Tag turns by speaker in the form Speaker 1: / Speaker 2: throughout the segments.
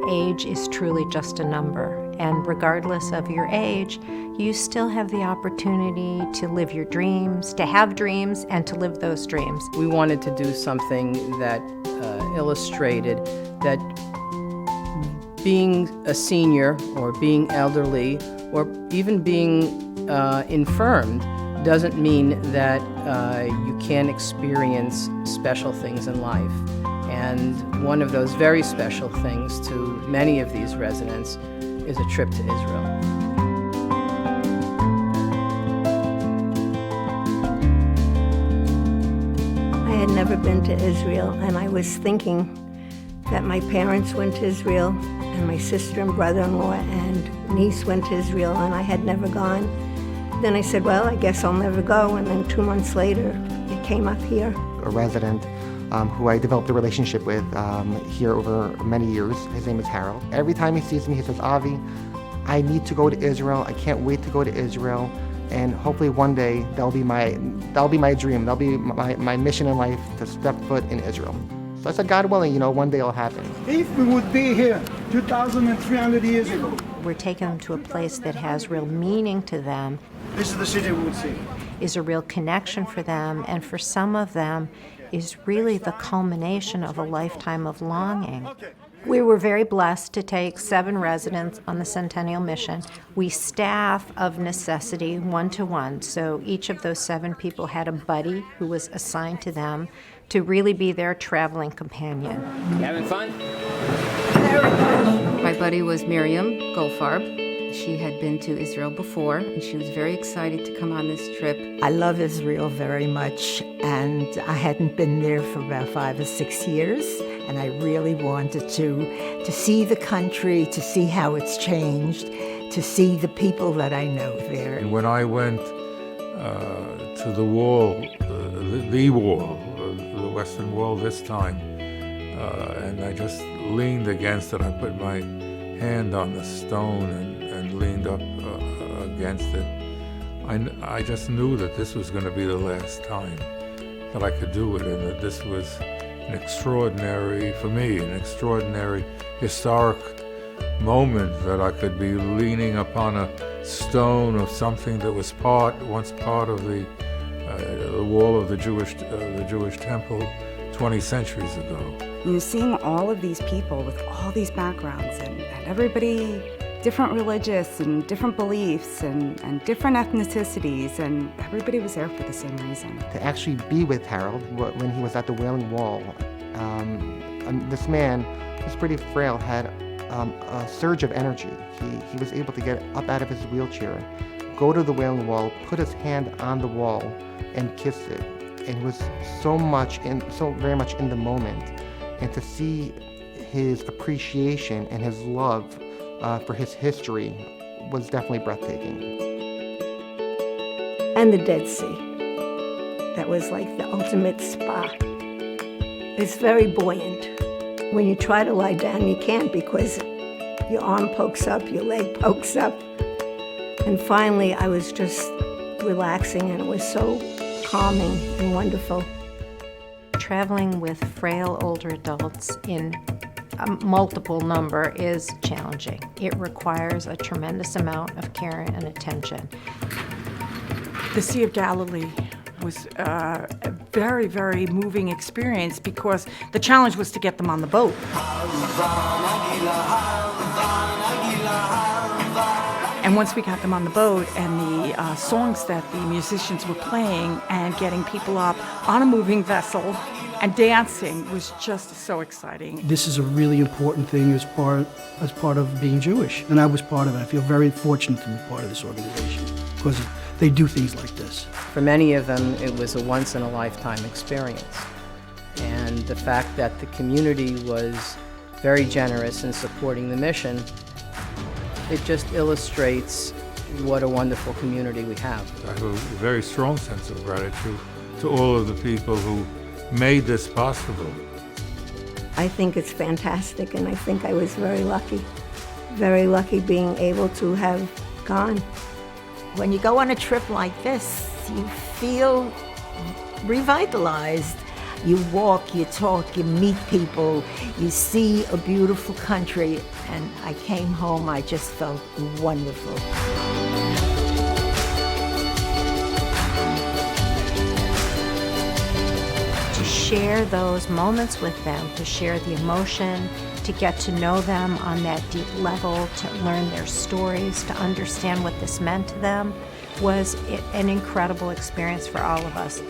Speaker 1: Age is truly just a number, and regardless of your age, you still have the opportunity to live your dreams, to have dreams, and to live those dreams.
Speaker 2: We wanted to do something that illustrated that being a senior or being elderly or even being infirmed doesn't mean that you can't experience special things in life. And one of those very special things to many of these residents is a trip to Israel.
Speaker 3: I had never been to Israel, and I was thinking that my parents went to Israel, and my sister and brother-in-law and niece went to Israel, and I had never gone. Then I said, well, I guess I'll never go, and then 2 months later, it came up here.
Speaker 4: A resident who I developed a relationship with here over many years. His name is Harold. Every time he sees me, he says, Avi, I need to go to Israel. I can't wait to go to Israel. And hopefully one day that'll be my dream. That'll be my mission in life, to step foot in Israel. So I said, God willing, one day it'll happen.
Speaker 5: If we would be here 2,300 years ago.
Speaker 1: We're taking them to a place that has real meaning to them.
Speaker 5: This is the city we would see.
Speaker 1: Is a real connection for them, and for some of them is really the culmination of a lifetime of longing. We were very blessed to take 7 residents on the Centennial mission. We staff of necessity 1-to-1, so each of those 7 people had a buddy who was assigned to them to really be their traveling companion.
Speaker 6: You having fun?
Speaker 7: My buddy was Miriam Goldfarb. She had been to Israel before, and she was very excited to come on this trip.
Speaker 8: I love Israel very much, and I hadn't been there for about 5 or 6 years, and I really wanted to see the country, to see how it's changed, to see the people that I know there.
Speaker 9: And when I went to the wall, the Western Wall this time, and I just leaned against it, I put my hand on the stone and leaned up against it. I just knew that this was going to be the last time that I could do it, and that this was an extraordinary historic moment, that I could be leaning upon a stone of something that was once part of the wall of the Jewish temple 20 centuries ago.
Speaker 10: You're seeing all of these people with all these backgrounds, and everybody different religious and different beliefs and different ethnicities, and everybody was there for the same reason.
Speaker 4: To actually be with Harold when he was at the Wailing Wall, this man was pretty frail, had a surge of energy. He was able to get up out of his wheelchair, go to the Wailing Wall, put his hand on the wall, and kiss it. And he was so very much in the moment. And to see his appreciation and his love for his history was definitely breathtaking.
Speaker 3: And the Dead Sea. That was like the ultimate spa. It's very buoyant. When you try to lie down, you can't, because your arm pokes up, your leg pokes up. And finally, I was just relaxing, and it was so calming and wonderful.
Speaker 1: Traveling with frail older adults in a multiple number is challenging. It requires a tremendous amount of care and attention.
Speaker 11: The Sea of Galilee was a very, very moving experience, because the challenge was to get them on the boat. And once we got them on the boat, and the songs that the musicians were playing, and getting people up on a moving vessel and dancing was just so exciting.
Speaker 12: This is a really important thing as part of being Jewish, and I was part of it. I feel very fortunate to be part of this organization, because they do things like this.
Speaker 2: For many of them, it was a once-in-a-lifetime experience. And the fact that the community was very generous in supporting the mission, it just illustrates what a wonderful community we have.
Speaker 9: I have a very strong sense of gratitude to all of the people who made this possible.
Speaker 3: I think it's fantastic, and I think I was very lucky being able to have gone.
Speaker 8: When you go on a trip like this, you feel revitalized. You walk, you talk, you meet people, you see a beautiful country, and I came home, I just felt wonderful.
Speaker 1: To share those moments with them, to share the emotion, to get to know them on that deep level, to learn their stories, to understand what this meant to them, was an incredible experience for all of us.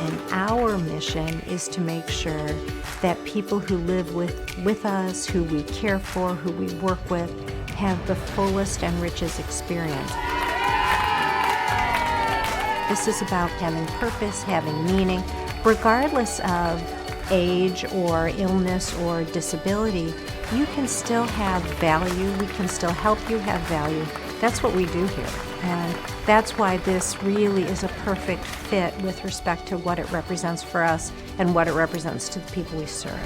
Speaker 1: And our mission is to make sure that people who live with us, who we care for, who we work with, have the fullest and richest experience. This is about having purpose, having meaning, regardless of age or illness or disability. You can still have value. We can still help you have value. That's what we do here. And that's why this really is a perfect fit with respect to what it represents for us and what it represents to the people we serve.